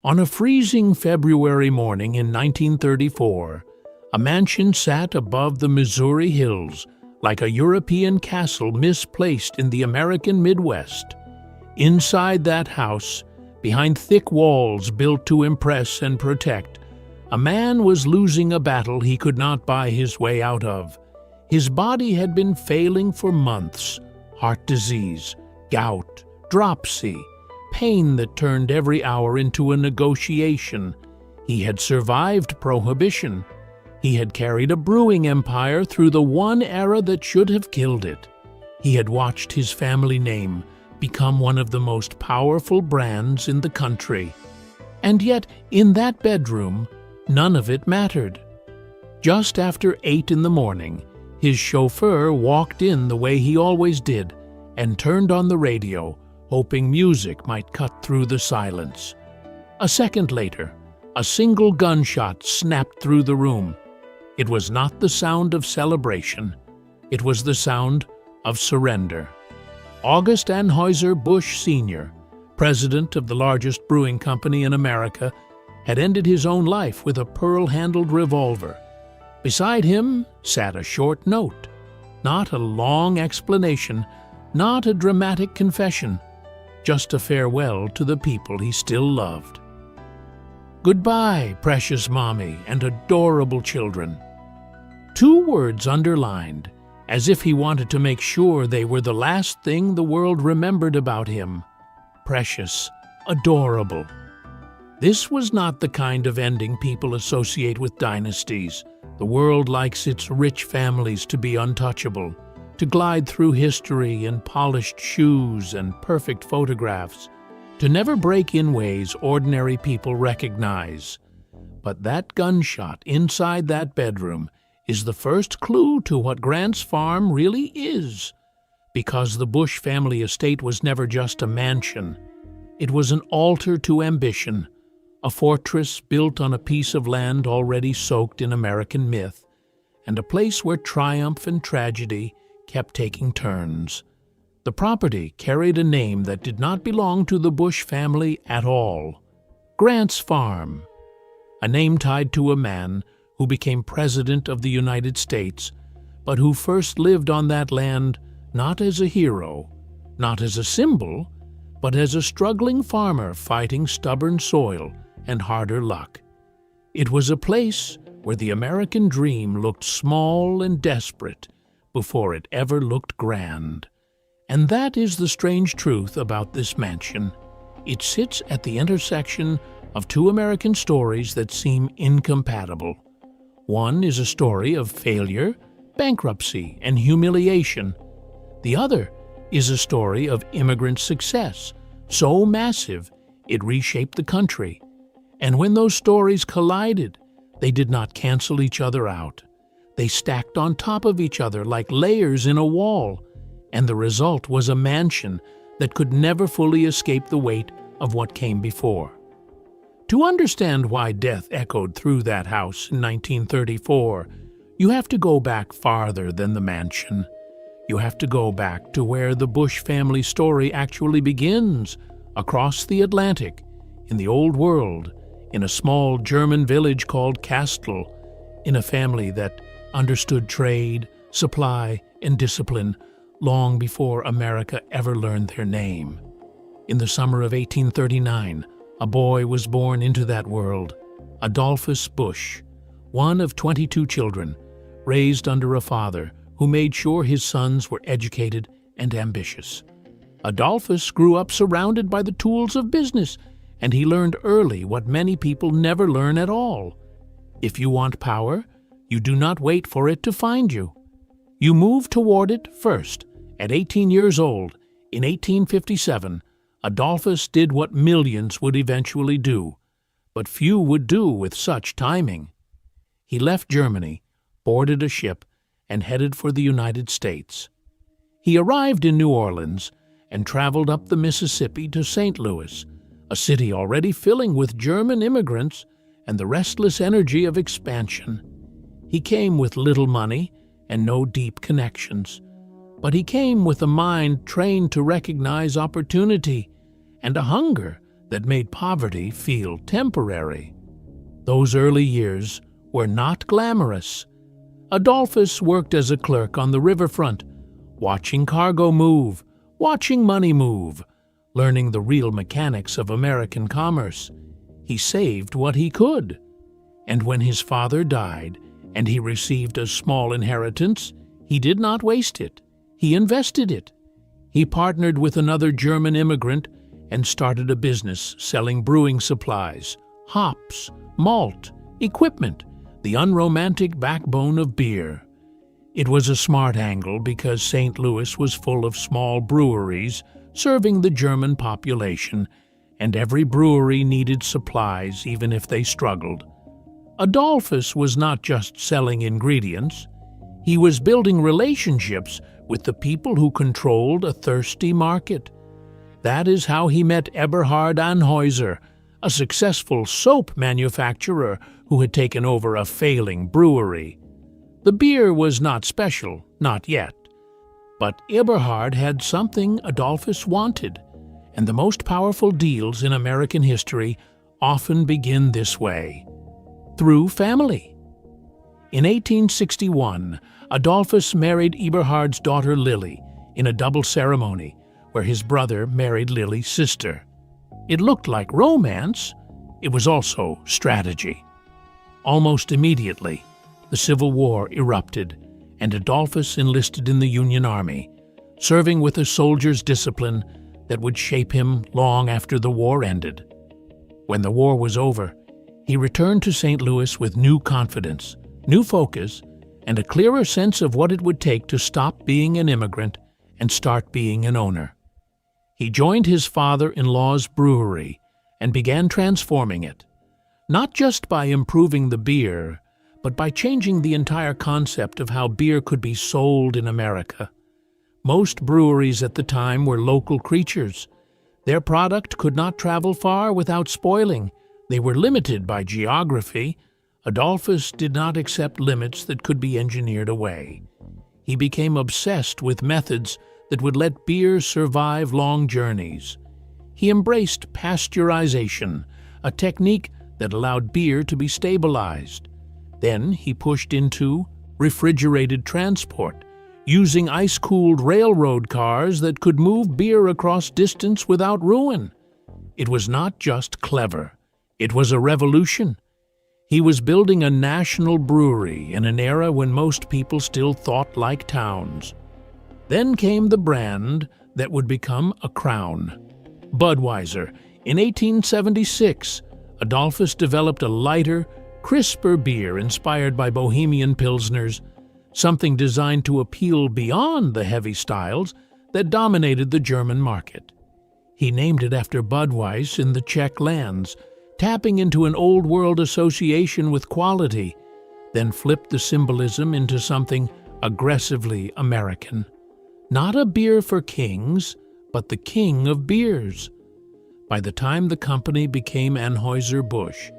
On a freezing February morning in 1934, a mansion sat above the Missouri hills like a European castle misplaced in the American Midwest. Inside that house, behind thick walls built to impress and protect, a man was losing a battle he could not buy his way out of. His body had been failing for months: heart disease, gout, dropsy, pain that turned every hour into a negotiation. He had survived Prohibition. He had carried a brewing empire through the one era that should have killed it. He had watched his family name become one of the most powerful brands in the country. And yet, in that bedroom, none of it mattered. Just after 8 in the morning, his chauffeur walked in the way he always did and turned on the radio, hoping music might cut through the silence. A second later, a single gunshot snapped through the room. It was not the sound of celebration. It was the sound of surrender. August Anheuser-Busch Sr., president of the largest brewing company in America, had ended his own life with a pearl-handled revolver. Beside him sat a short note, not a long explanation, not a dramatic confession, just a farewell to the people he still loved. "Goodbye, precious mommy and adorable children." 2 words underlined, as if he wanted to make sure they were the last thing the world remembered about him. Precious, adorable. This was not the kind of ending people associate with dynasties. The world likes its rich families to be untouchable, to glide through history in polished shoes and perfect photographs, to never break in ways ordinary people recognize. But that gunshot inside that bedroom is the first clue to what Grant's Farm really is. Because the Busch family estate was never just a mansion. It was an altar to ambition, a fortress built on a piece of land already soaked in American myth, and a place where triumph and tragedy kept taking turns. The property carried a name that did not belong to the Busch family at all: Grant's Farm, a name tied to a man who became President of the United States, but who first lived on that land not as a hero, not as a symbol, but as a struggling farmer fighting stubborn soil and harder luck. It was a place where the American dream looked small and desperate before it ever looked grand. And that is the strange truth about this mansion. It sits at the intersection of 2 American stories that seem incompatible. One is a story of failure, bankruptcy, and humiliation. The other is a story of immigrant success, so massive it reshaped the country. And when those stories collided, they did not cancel each other out. They stacked on top of each other like layers in a wall, and the result was a mansion that could never fully escape the weight of what came before. To understand why death echoed through that house in 1934, you have to go back farther than the mansion. You have to go back to where the Busch family story actually begins, across the Atlantic, in the Old World, in a small German village called Kastel, in a family that understood trade, supply, and discipline long before America ever learned their name. In the summer of 1839, a boy was born into that world, Adolphus Busch, one of 22 children, raised under a father who made sure his sons were educated and ambitious. Adolphus grew up surrounded by the tools of business, and he learned early what many people never learn at all. If you want power, you do not wait for it to find you. You move toward it first. At 18 years old, in 1857, Adolphus did what millions would eventually do, but few would do with such timing. He left Germany, boarded a ship, and headed for the United States. He arrived in New Orleans and traveled up the Mississippi to St. Louis, a city already filling with German immigrants and the restless energy of expansion. He came with little money and no deep connections, but he came with a mind trained to recognize opportunity and a hunger that made poverty feel temporary. Those early years were not glamorous. Adolphus worked as a clerk on the riverfront, watching cargo move, watching money move, learning the real mechanics of American commerce. He saved what he could. And when his father died and he received a small inheritance, he did not waste it. He invested it. He partnered with another German immigrant and started a business selling brewing supplies, hops, malt, equipment, the unromantic backbone of beer. It was a smart angle because St. Louis was full of small breweries serving the German population, and every brewery needed supplies even if they struggled. Adolphus was not just selling ingredients. He was building relationships with the people who controlled a thirsty market. That is how he met Eberhard Anheuser, a successful soap manufacturer who had taken over a failing brewery. The beer was not special, not yet. But Eberhard had something Adolphus wanted, and the most powerful deals in American history often begin this way, through family. In 1861, Adolphus married Eberhard's daughter Lily in a double ceremony where his brother married Lily's sister. It looked like romance. It was also strategy. Almost immediately, the Civil War erupted, and Adolphus enlisted in the Union Army, serving with a soldier's discipline that would shape him long after the war ended. When the war was over, he returned to St. Louis with new confidence, new focus, and a clearer sense of what it would take to stop being an immigrant and start being an owner. He joined his father-in-law's brewery and began transforming it, not just by improving the beer, but by changing the entire concept of how beer could be sold in America. Most breweries at the time were local creatures. Their product could not travel far without spoiling. They were limited by geography. Adolphus did not accept limits that could be engineered away. He became obsessed with methods that would let beer survive long journeys. He embraced pasteurization, a technique that allowed beer to be stabilized. Then he pushed into refrigerated transport, using ice-cooled railroad cars that could move beer across distance without ruin. It was not just clever. It was a revolution. He was building a national brewery in an era when most people still thought like towns. Then came the brand that would become a crown. Budweiser. In 1876, Adolphus developed a lighter, crisper beer inspired by Bohemian Pilsners, something designed to appeal beyond the heavy styles that dominated the German market. He named it after Budweiser in the Czech lands, tapping into an old-world association with quality, then flipped the symbolism into something aggressively American. Not a beer for kings, but the king of beers. By the time the company became Anheuser-Busch,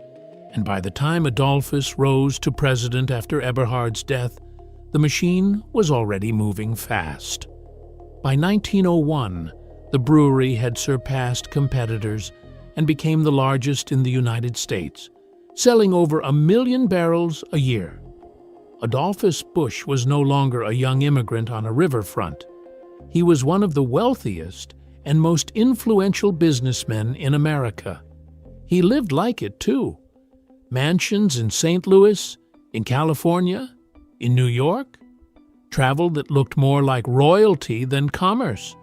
and by the time Adolphus rose to president after Eberhard's death, the machine was already moving fast. By 1901, the brewery had surpassed competitors and became the largest in the United States, selling over 1 million barrels a year. Adolphus Busch was no longer a young immigrant on a riverfront. He was one of the wealthiest and most influential businessmen in America. He lived like it, too. Mansions in St. Louis, in California, in New York. Travel that looked more like royalty than commerce.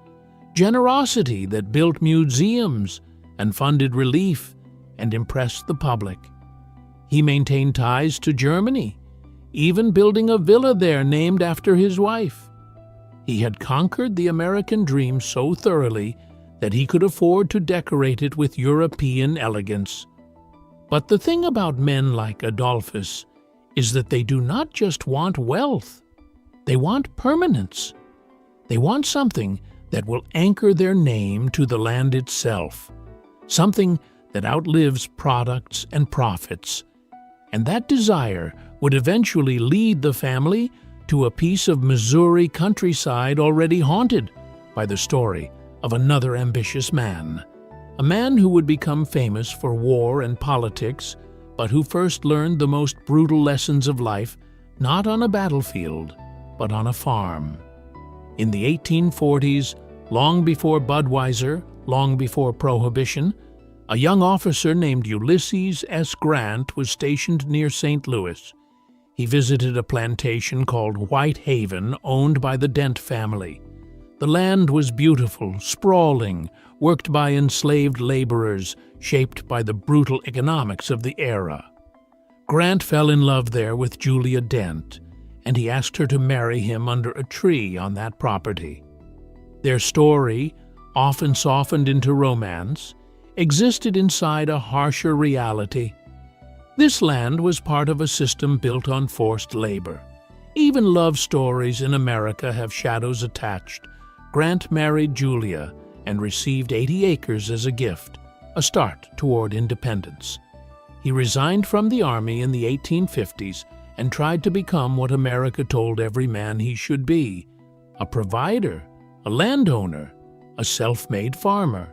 Generosity that built museums and funded relief and impressed the public. He maintained ties to Germany, even building a villa there named after his wife. He had conquered the American dream so thoroughly that he could afford to decorate it with European elegance. But the thing about men like Adolphus is that they do not just want wealth. They want permanence. They want something that will anchor their name to the land itself, something that outlives products and profits. And that desire would eventually lead the family to a piece of Missouri countryside already haunted by the story of another ambitious man. a man who would become famous for war and politics, but who first learned the most brutal lessons of life not on a battlefield, but on a farm. In the 1840s, long before Budweiser, long before Prohibition, a young officer named Ulysses S. Grant was stationed near St. Louis. He visited a plantation called White Haven, owned by the Dent family. The land was beautiful, sprawling, worked by enslaved laborers, shaped by the brutal economics of the era. Grant fell in love there with Julia Dent, and he asked her to marry him under a tree on that property. Their story, often softened into romance, existed inside a harsher reality. This land was part of a system built on forced labor. Even love stories in America have shadows attached. Grant married Julia and received 80 acres as a gift, a start toward independence. He resigned from the army in the 1850s and tried to become what America told every man he should be: a provider, a landowner, a self-made farmer.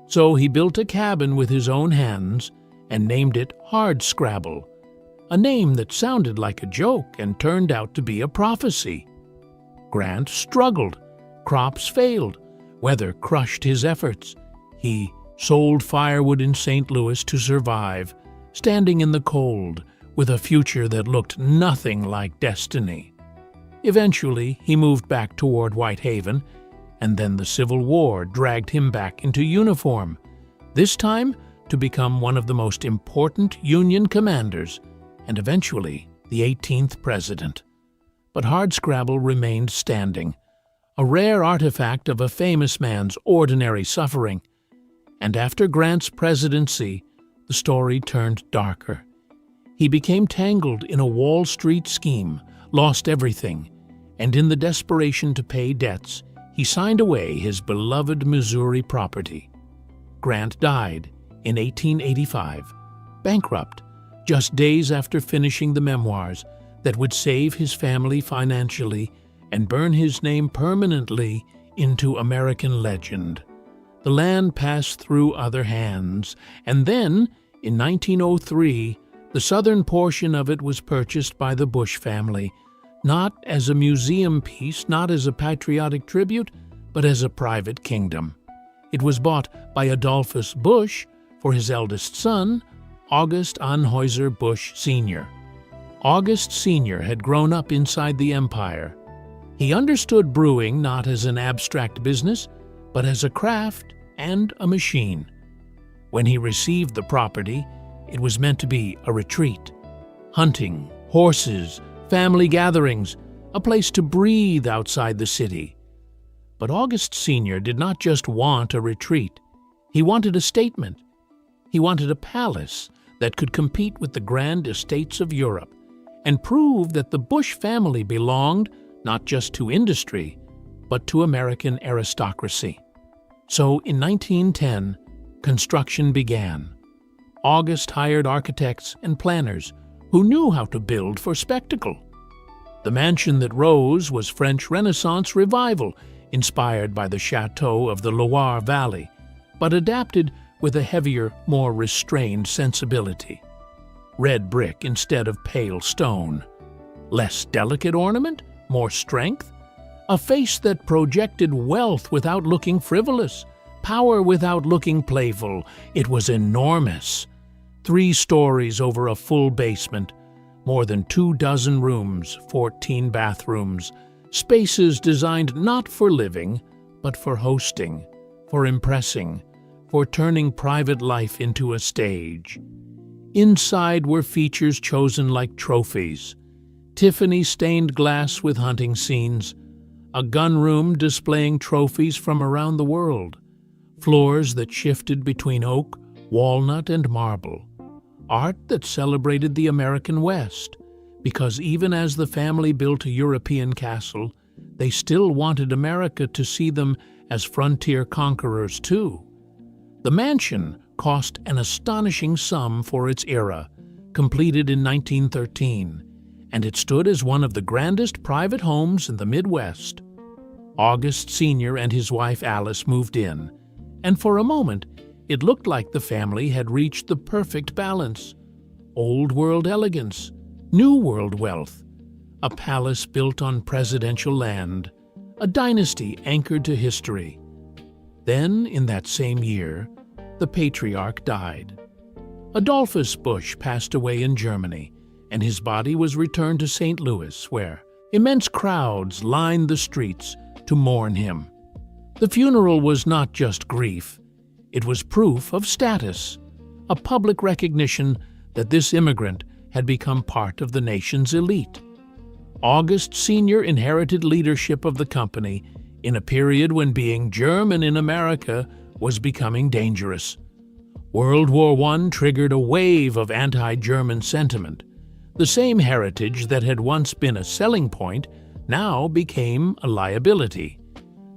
So he built a cabin with his own hands and named it Hardscrabble, a name that sounded like a joke and turned out to be a prophecy. Grant struggled. Crops failed. Weather crushed his efforts. He sold firewood in St. Louis to survive, standing in the cold with a future that looked nothing like destiny. Eventually, he moved back toward White Haven, and then the Civil War dragged him back into uniform, this time to become one of the most important Union commanders, and eventually the 18th president. But Hardscrabble remained standing, a rare artifact of a famous man's ordinary suffering. And after Grant's presidency, the story turned darker. He became tangled in a Wall Street scheme, lost everything, and in the desperation to pay debts, he signed away his beloved Missouri property. Grant died in 1885, bankrupt, just days after finishing the memoirs that would save his family financially and burn his name permanently into American legend. The land passed through other hands, and then, in 1903, the southern portion of it was purchased by the Busch family, not as a museum piece, not as a patriotic tribute, but as a private kingdom. It was bought by Adolphus Busch for his eldest son, August Anheuser-Busch Sr. August Sr. had grown up inside the empire. He understood brewing not as an abstract business, but as a craft and a machine. When he received the property, it was meant to be a retreat. Hunting, horses, family gatherings, a place to breathe outside the city. But August Sr. did not just want a retreat. He wanted a statement. He wanted a palace that could compete with the grand estates of Europe and prove that the Busch family belonged not just to industry, but to American aristocracy. So in 1910, construction began. August hired architects and planners who knew how to build for spectacle. The mansion that rose was French Renaissance revival, inspired by the chateau of the Loire Valley, but adapted with a heavier, more restrained sensibility. Red brick instead of pale stone. Less delicate ornament, more strength. A face that projected wealth without looking frivolous, power without looking playful. It was enormous. 3 stories over a full basement, more than 24 rooms, 14 bathrooms, spaces designed not for living, but for hosting, for impressing, for turning private life into a stage. Inside were features chosen like trophies: Tiffany-stained glass with hunting scenes, a gun room displaying trophies from around the world, floors that shifted between oak, walnut, and marble, art that celebrated the American West, because even as the family built a European castle, they still wanted America to see them as frontier conquerors too. The mansion cost an astonishing sum for its era, completed in 1913, and it stood as one of the grandest private homes in the Midwest. August Sr. and his wife Alice moved in, and for a moment It looked like the family had reached the perfect balance. Old world elegance, new world wealth, a palace built on presidential land, a dynasty anchored to history. Then, in that same year, the patriarch died. Adolphus Busch passed away in Germany, and his body was returned to St. Louis, where immense crowds lined the streets to mourn him. The funeral was not just grief, it was proof of status, a public recognition that this immigrant had become part of the nation's elite. August Sr. inherited leadership of the company in a period when being German in America was becoming dangerous. World War I triggered a wave of anti-German sentiment. The same heritage that had once been a selling point now became a liability.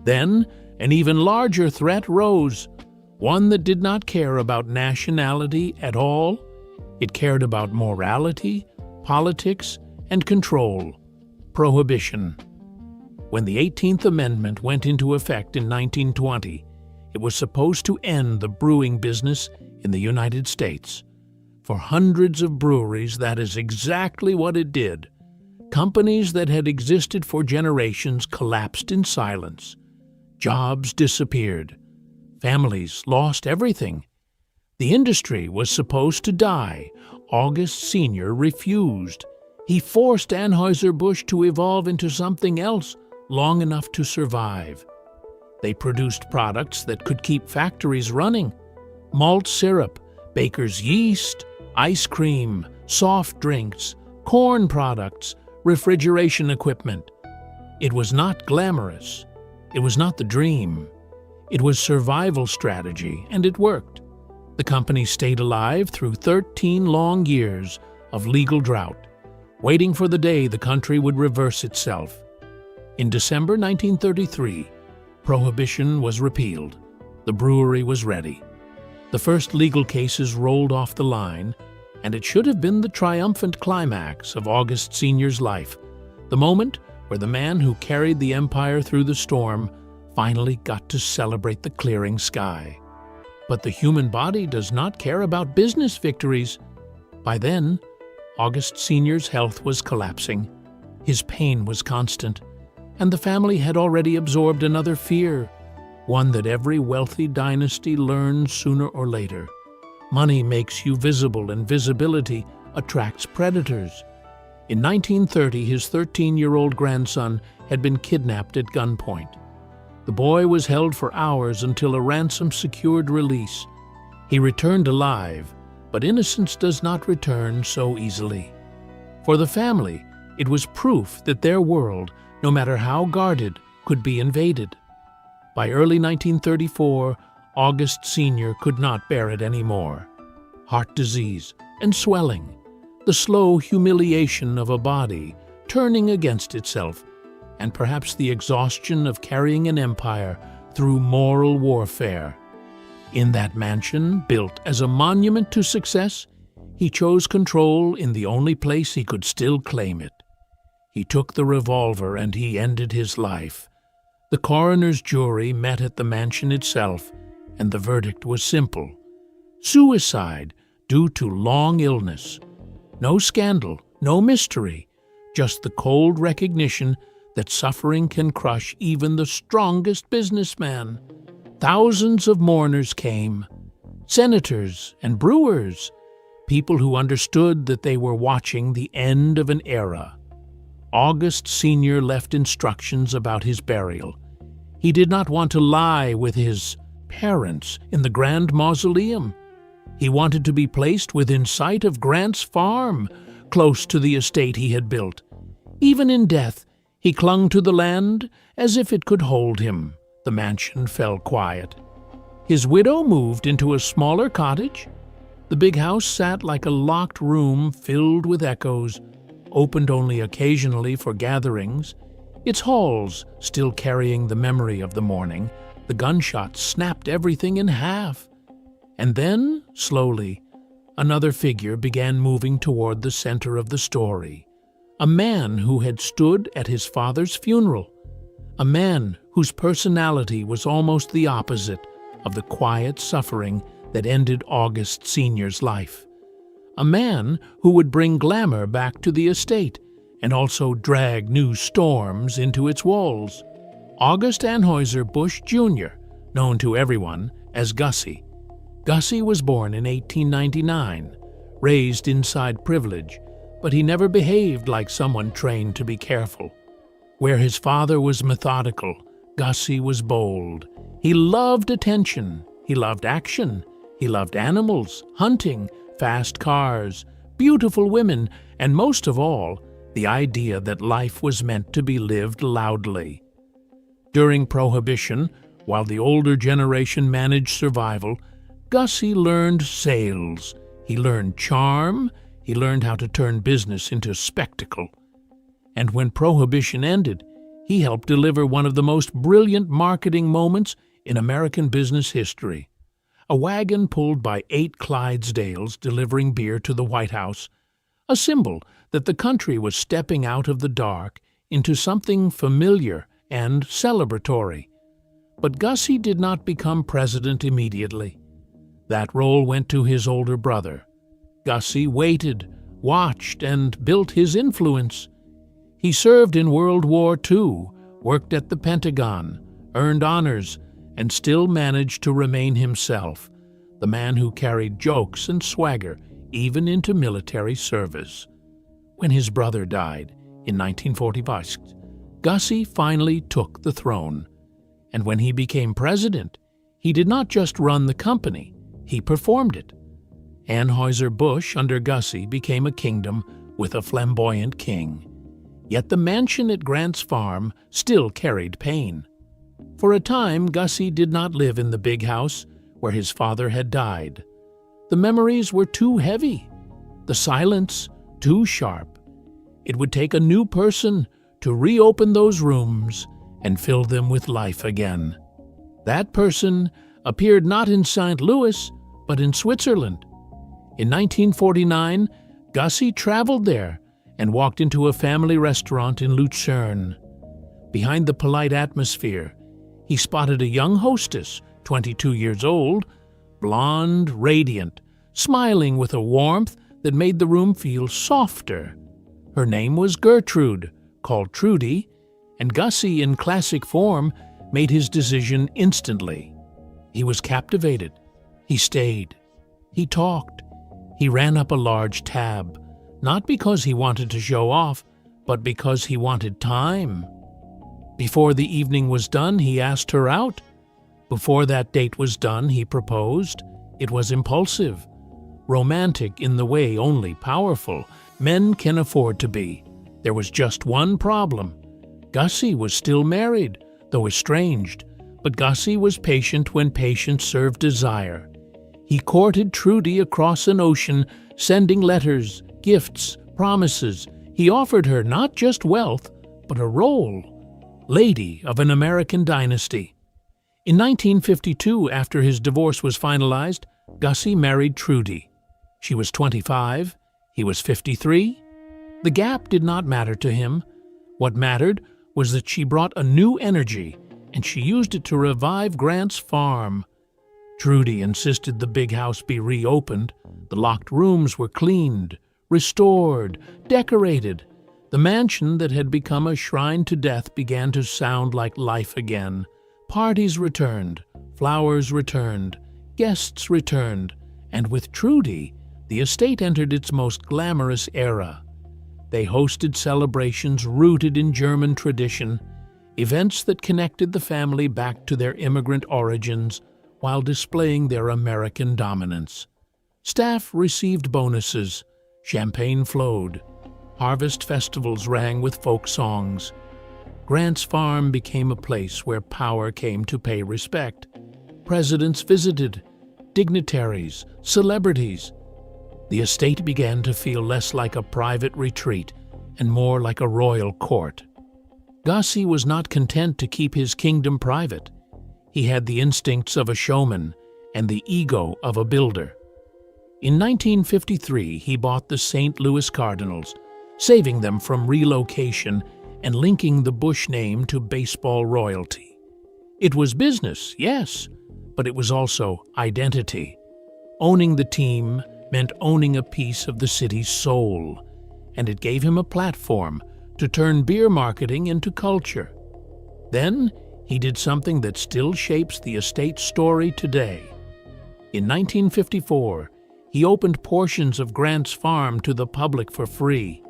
Then, an even larger threat rose, one that did not care about nationality at all. It cared about morality, politics, and control. Prohibition. When the 18th Amendment went into effect in 1920, it was supposed to end the brewing business in the United States. For hundreds of breweries, that is exactly what it did. Companies that had existed for generations collapsed in silence. Jobs disappeared. Families lost everything. The industry was supposed to die. August Sr. refused. He forced Anheuser-Busch to evolve into something else long enough to survive. They produced products that could keep factories running: malt syrup, baker's yeast, ice cream, soft drinks, corn products, refrigeration equipment. It was not glamorous. It was not the dream. It was survival strategy, and it worked. The company stayed alive through 13 long years of legal drought, waiting for the day the country would reverse itself. In December 1933, Prohibition was repealed. The brewery was ready. The first legal cases rolled off the line, and it should have been the triumphant climax of August Sr.'s life, the moment where the man who carried the empire through the storm finally got to celebrate the clearing sky. But the human body does not care about business victories. By then, August Sr.'s health was collapsing. His pain was constant, and the family had already absorbed another fear, one that every wealthy dynasty learns sooner or later. Money makes you visible, and visibility attracts predators. In 1930, his 13-year-old grandson had been kidnapped at gunpoint. The boy was held for hours until a ransom secured release. He returned alive, but innocence does not return so easily. For the family, it was proof that their world, no matter how guarded, could be invaded. By early 1934, August Sr. could not bear it anymore. Heart disease and swelling, the slow humiliation of a body turning against itself, and perhaps the exhaustion of carrying an empire through moral warfare. In that mansion, built as a monument to success, he chose control in the only place he could still claim it. He took the revolver and he ended his life. The coroner's jury met at the mansion itself, and the verdict was simple: suicide due to long illness. No scandal, no mystery, just the cold recognition that suffering can crush even the strongest businessman. Thousands of mourners came, senators and brewers, people who understood that they were watching the end of an era. August Sr. left instructions about his burial. He did not want to lie with his parents in the grand mausoleum. He wanted to be placed within sight of Grant's farm, close to the estate he had built. Even in death, he clung to the land as if it could hold him. The mansion fell quiet. His widow moved into a smaller cottage. The big house sat like a locked room filled with echoes, opened only occasionally for gatherings, its halls still carrying the memory of the morning. The gunshots snapped everything in half. And then, slowly, another figure began moving toward the center of the story. A man who had stood at his father's funeral. A man whose personality was almost the opposite of the quiet suffering that ended August Sr.'s life. A man who would bring glamour back to the estate and also drag new storms into its walls. August Anheuser-Busch Jr., known to everyone as Gussie. Gussie was born in 1899, raised inside privilege, but he never behaved like someone trained to be careful. Where his father was methodical, Gussie was bold. He loved attention, he loved action, he loved animals, hunting, fast cars, beautiful women, and most of all, the idea that life was meant to be lived loudly. During Prohibition, while the older generation managed survival, Gussie learned sales. He learned charm. He learned how to turn business into spectacle. And when Prohibition ended, he helped deliver one of the most brilliant marketing moments in American business history. A wagon pulled by 8 Clydesdales delivering beer to the White House, a symbol that the country was stepping out of the dark into something familiar and celebratory. But Gussie did not become president immediately. That role went to his older brother. Gussie waited, watched, and built his influence. He served in World War II, worked at the Pentagon, earned honors, and still managed to remain himself, the man who carried jokes and swagger even into military service. When his brother died in 1945, Gussie finally took the throne. And when he became president, he did not just run the company, he performed it. Anheuser-Busch under Gussie became a kingdom with a flamboyant king. Yet the mansion at Grant's Farm still carried pain. For a time, Gussie did not live in the big house where his father had died. The memories were too heavy, the silence too sharp. It would take a new person to reopen those rooms and fill them with life again. That person appeared not in St. Louis, but in Switzerland. In 1949, Gussie traveled there and walked into a family restaurant in Lucerne. Behind the polite atmosphere, he spotted a young hostess, 22 years old, blonde, radiant, smiling with a warmth that made the room feel softer. Her name was Gertrude, called Trudy, and Gussie, in classic form, made his decision instantly. He was captivated. He stayed. He talked. He ran up a large tab, not because he wanted to show off, but because he wanted time. Before the evening was done, he asked her out. Before that date was done, he proposed. It was impulsive, romantic in the way only powerful men can afford to be. There was just one problem. Gussie was still married, though estranged, but Gussie was patient when patience served desire. He courted Trudy across an ocean, sending letters, gifts, promises. He offered her not just wealth, but a role, lady of an American dynasty. In 1952, after his divorce was finalized, Gussie married Trudy. She was 25, he was 53. The gap did not matter to him. What mattered was that she brought a new energy, and she used it to revive Grant's Farm. Trudy insisted the big house be reopened. The locked rooms were cleaned, restored, decorated. The mansion that had become a shrine to death began to sound like life again. Parties returned, flowers returned, guests returned, and with Trudy, the estate entered its most glamorous era. They hosted celebrations rooted in German tradition, events that connected the family back to their immigrant origins while displaying their American dominance. Staff received bonuses, champagne flowed, harvest festivals rang with folk songs. Grant's Farm became a place where power came to pay respect. Presidents visited, dignitaries, celebrities. The estate began to feel less like a private retreat and more like a royal court. Gussie was not content to keep his kingdom private. He had the instincts of a showman and the ego of a builder. In 1953, he bought the St. Louis Cardinals, saving them from relocation and linking the Busch name to baseball royalty. It was business, yes, but it was also identity. Owning the team meant owning a piece of the city's soul, and it gave him a platform to turn beer marketing into culture. Then he did something that still shapes the estate's story today. In 1954, he opened portions of Grant's Farm to the public for free.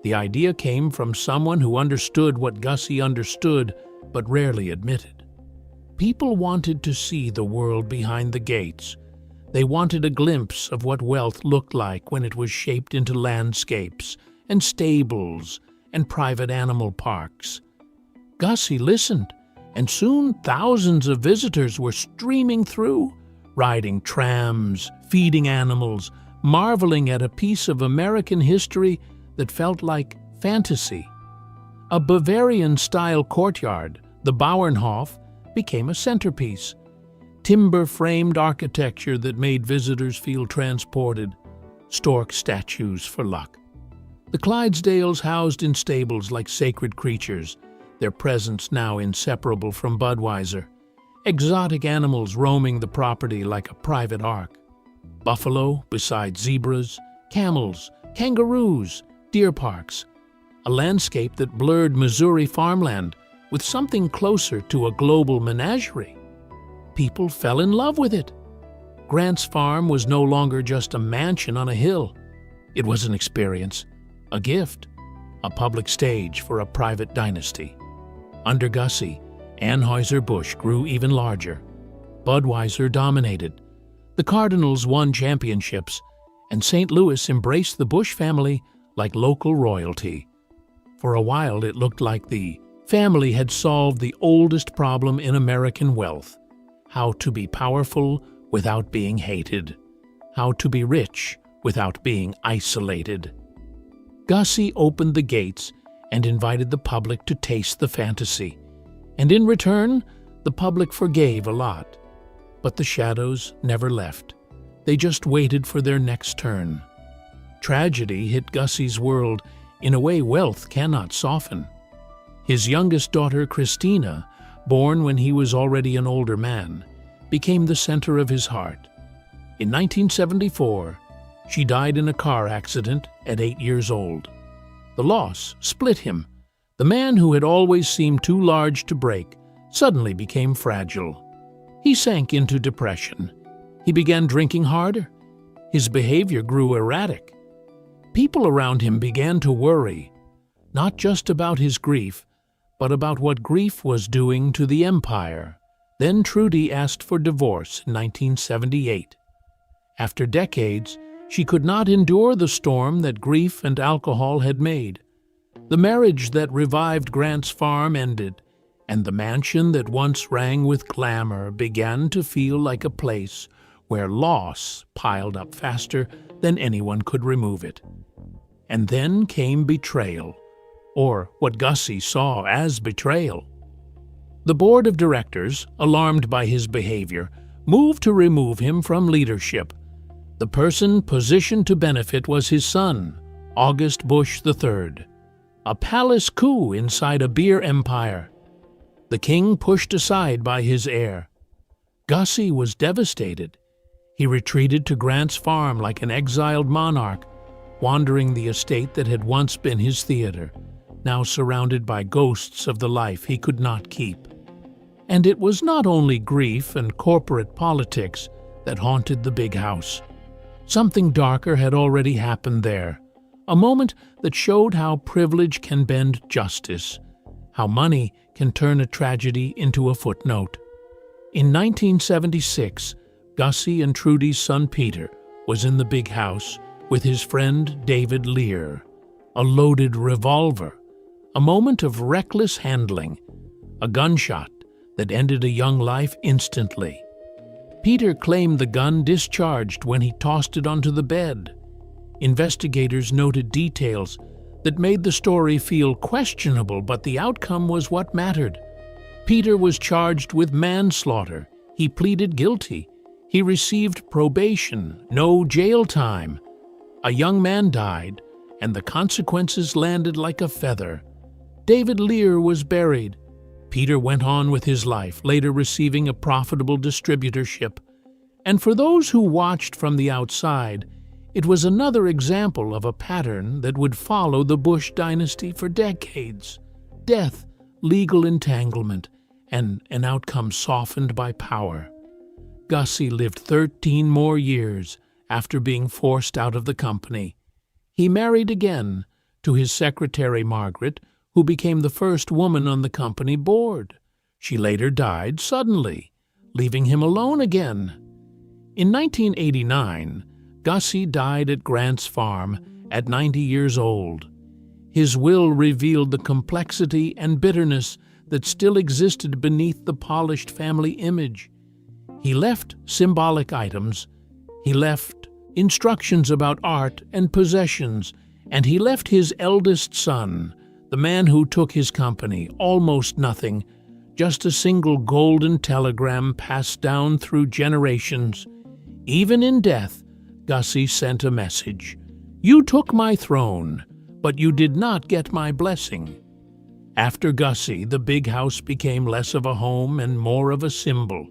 The idea came from someone who understood what Gussie understood but rarely admitted. People wanted to see the world behind the gates. They wanted a glimpse of what wealth looked like when it was shaped into landscapes and stables and private animal parks. Gussie listened, and soon thousands of visitors were streaming through, riding trams, feeding animals, marveling at a piece of American history that felt like fantasy. A Bavarian-style courtyard, the Bauernhof, became a centerpiece. Timber-framed architecture that made visitors feel transported. Stork statues for luck. The Clydesdales housed in stables like sacred creatures, their presence now inseparable from Budweiser. Exotic animals roaming the property like a private ark. Buffalo beside zebras, camels, kangaroos, deer parks. A landscape that blurred Missouri farmland with something closer to a global menagerie. People fell in love with it. Grant's Farm was no longer just a mansion on a hill. It was an experience, a gift, a public stage for a private dynasty. Under Gussie, Anheuser-Busch grew even larger. Budweiser dominated. The Cardinals won championships, and St. Louis embraced the Busch family like local royalty. For a while, it looked like the family had solved the oldest problem in American wealth: how to be powerful without being hated, how to be rich without being isolated. Gussie opened the gates and invited the public to taste the fantasy, and in return, the public forgave a lot. But the shadows never left. They just waited for their next turn. Tragedy hit Gussie's world in a way wealth cannot soften. His youngest daughter, Christina, born when he was already an older man, became the center of his heart. In 1974, she died in a car accident at 8 years old. The loss split him. The man who had always seemed too large to break suddenly became fragile. He sank into depression. He began drinking harder. His behavior grew erratic. People around him began to worry, not just about his grief, but about what grief was doing to the empire. Then Trudy asked for divorce in 1978. After decades, she could not endure the storm that grief and alcohol had made. The marriage that revived Grant's Farm ended, and the mansion that once rang with glamour began to feel like a place where loss piled up faster than anyone could remove it. And then came betrayal, or what Gussie saw as betrayal. The board of directors, alarmed by his behavior, moved to remove him from leadership. The person positioned to benefit was his son, Adolphus Busch III. A palace coup inside a beer empire. The king pushed aside by his heir. Gussie was devastated. He retreated to Grant's Farm like an exiled monarch, wandering the estate that had once been his theater, now surrounded by ghosts of the life he could not keep. And it was not only grief and corporate politics that haunted the big house. Something darker had already happened there, a moment that showed how privilege can bend justice, how money can turn a tragedy into a footnote. In 1976, Gussie and Trudy's son Peter was in the big house with his friend David Lear. A loaded revolver, a moment of reckless handling, a gunshot that ended a young life instantly. Peter claimed the gun discharged when he tossed it onto the bed. Investigators noted details that made the story feel questionable, but the outcome was what mattered. Peter was charged with manslaughter. He pleaded guilty. He received probation, no jail time. A young man died, and the consequences landed like a feather. David Lear was buried. Peter went on with his life, later receiving a profitable distributorship. And for those who watched from the outside, it was another example of a pattern that would follow the Busch dynasty for decades: death, legal entanglement, and an outcome softened by power. Gussie lived 13 more years after being forced out of the company. He married again, to his secretary Margaret, who became the first woman on the company board. She later died suddenly, leaving him alone again. In 1989, Gussie died at Grant's farm at 90 years old. His will revealed the complexity and bitterness that still existed beneath the polished family image. He left symbolic items, he left instructions about art and possessions, and he left his eldest son, the man who took his company, almost nothing, just a single golden telegram passed down through generations. Even in death, Gussie sent a message: "You took my throne, but you did not get my blessing." After Gussie, the big house became less of a home and more of a symbol,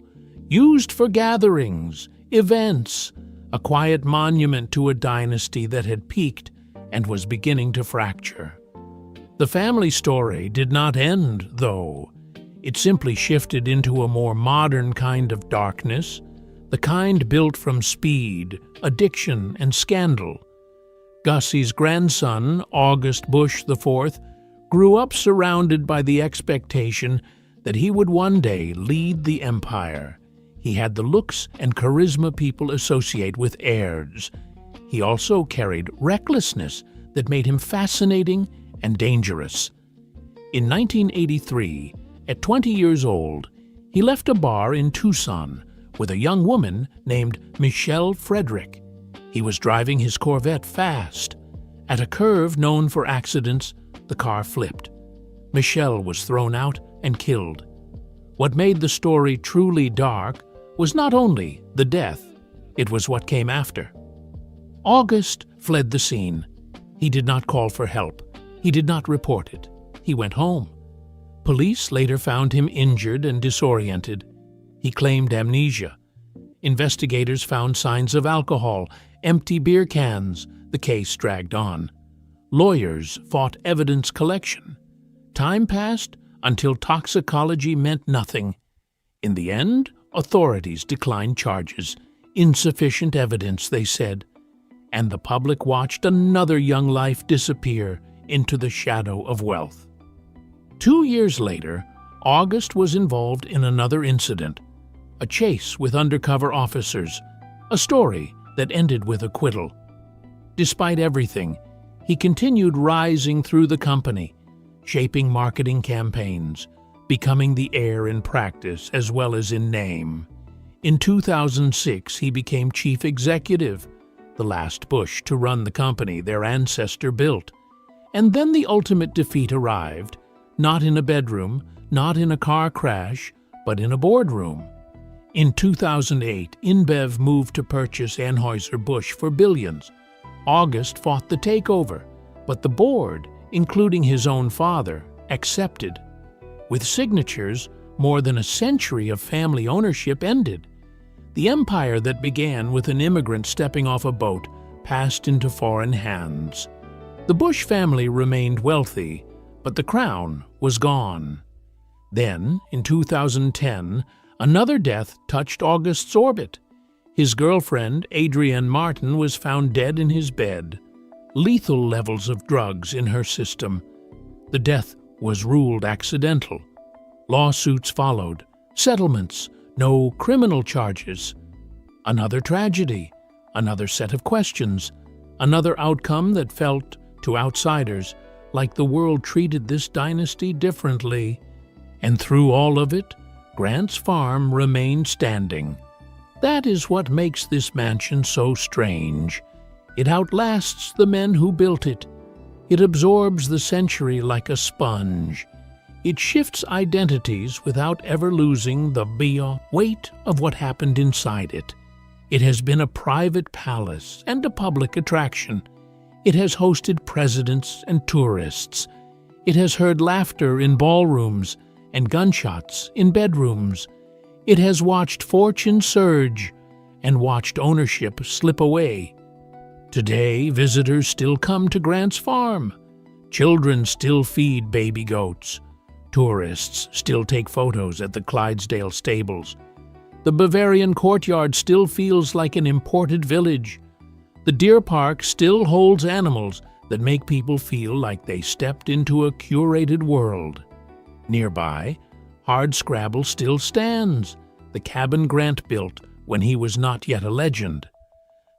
used for gatherings, events, a quiet monument to a dynasty that had peaked and was beginning to fracture. The family story did not end, though. It simply shifted into a more modern kind of darkness, the kind built from speed, addiction, and scandal. Gussie's grandson, Adolphus Busch IV, grew up surrounded by the expectation that he would one day lead the empire. He had the looks and charisma people associate with heirs. He also carried recklessness that made him fascinating and dangerous. In 1983, at 20 years old, he left a bar in Tucson with a young woman named Michelle Frederick. He was driving his Corvette fast. At a curve known for accidents, the car flipped. Michelle was thrown out and killed. What made the story truly dark was not only the death, it was what came after. August fled the scene. He did not call for help. He did not report it. He went home. Police later found him injured and disoriented. He claimed amnesia. Investigators found signs of alcohol, empty beer cans. The case dragged on. Lawyers fought evidence collection. Time passed until toxicology meant nothing. In the end, authorities declined charges. Insufficient evidence, they said. And the public watched another young life disappear into the shadow of wealth. 2 years later, August was involved in another incident, a chase with undercover officers, a story that ended with acquittal. Despite everything, he continued rising through the company, shaping marketing campaigns, becoming the heir in practice as well as in name. In 2006, he became chief executive, the last Busch to run the company their ancestor built. And then the ultimate defeat arrived, not in a bedroom, not in a car crash, but in a boardroom. In 2008, InBev moved to purchase Anheuser-Busch for billions. August fought the takeover, but the board, including his own father, accepted. With signatures, more than a century of family ownership ended. The empire that began with an immigrant stepping off a boat passed into foreign hands. The Busch family remained wealthy, but the crown was gone. Then, in 2010, another death touched August's orbit. His girlfriend, Adrienne Martin, was found dead in his bed. Lethal levels of drugs in her system. The death was ruled accidental. Lawsuits followed. Settlements. No criminal charges. Another tragedy. Another set of questions. Another outcome that felt, to outsiders, like the world treated this dynasty differently. And through all of it, Grant's farm remained standing. That is what makes this mansion so strange. It outlasts the men who built it. It absorbs the century like a sponge. It shifts identities without ever losing the weight of what happened inside it. It has been a private palace and a public attraction. It has hosted presidents and tourists. It has heard laughter in ballrooms and gunshots in bedrooms. It has watched fortune surge and watched ownership slip away. Today, visitors still come to Grant's farm. Children still feed baby goats. Tourists still take photos at the Clydesdale stables. The Bavarian courtyard still feels like an imported village. The deer park still holds animals that make people feel like they stepped into a curated world. Nearby, Hardscrabble still stands, the cabin Grant built when he was not yet a legend.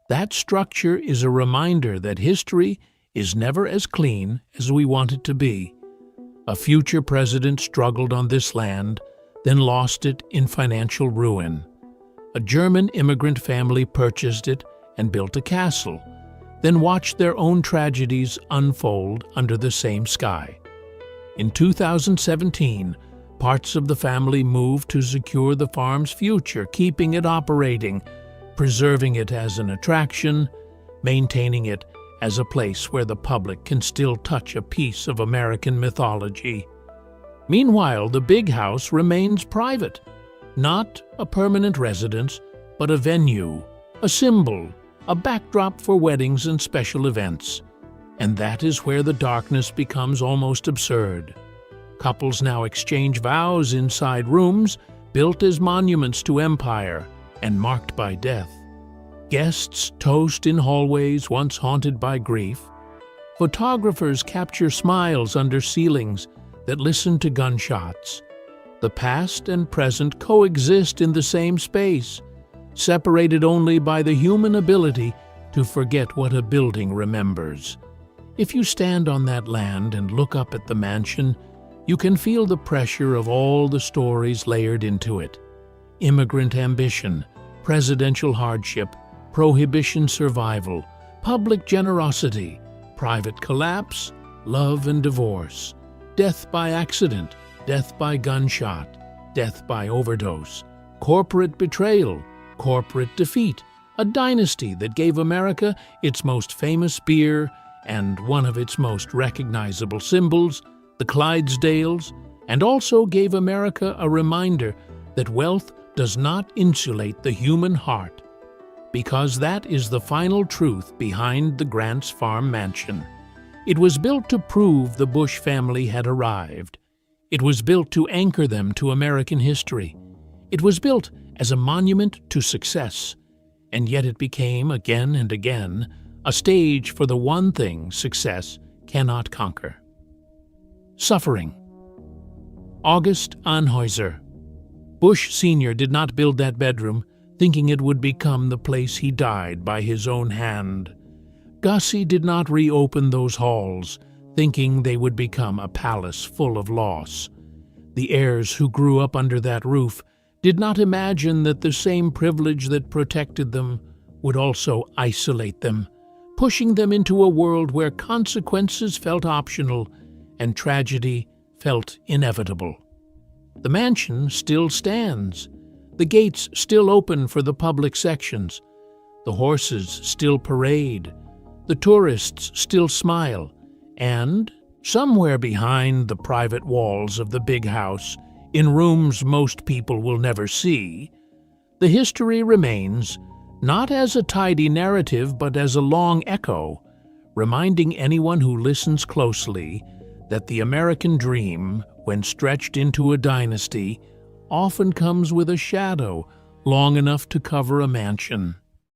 That structure is a reminder that history is never as clean as we want it to be. A future president struggled on this land, then lost it in financial ruin. A German immigrant family purchased it and built a castle, then watched their own tragedies unfold under the same sky. In 2017, parts of the family moved to secure the farm's future, keeping it operating, preserving it as an attraction, maintaining it as a place where the public can still touch a piece of American mythology. Meanwhile, the big house remains private, not a permanent residence, but a venue, a symbol, a backdrop for weddings and special events. And that is where the darkness becomes almost absurd. Couples now exchange vows inside rooms built as monuments to empire and marked by death. Guests toast in hallways once haunted by grief. Photographers capture smiles under ceilings that listen to gunshots. The past and present coexist in the same space, separated only by the human ability to forget what a building remembers. If you stand on that land and look up at the mansion, you can feel the pressure of all the stories layered into it. Immigrant ambition, presidential hardship, Prohibition survival, public generosity, private collapse, love and divorce, death by accident, death by gunshot, death by overdose, corporate betrayal, corporate defeat, a dynasty that gave America its most famous beer and one of its most recognizable symbols, the Clydesdales, and also gave America a reminder that wealth does not insulate the human heart, because that is the final truth behind the Grant's Farm Mansion. It was built to prove the Busch family had arrived. It was built to anchor them to American history. It was built as a monument to success, and yet it became, again and again, a stage for the one thing success cannot conquer: suffering. August Anheuser. Busch Sr. did not build that bedroom thinking it would become the place he died by his own hand. Gussie did not reopen those halls thinking they would become a palace full of loss. The heirs who grew up under that roof did not imagine that the same privilege that protected them would also isolate them, pushing them into a world where consequences felt optional and tragedy felt inevitable. The mansion still stands. The gates still open for the public sections. The horses still parade. The tourists still smile. And, somewhere behind the private walls of the big house, in rooms most people will never see, the history remains, not as a tidy narrative but as a long echo, reminding anyone who listens closely that the American dream, when stretched into a dynasty, often comes with a shadow long enough to cover a mansion.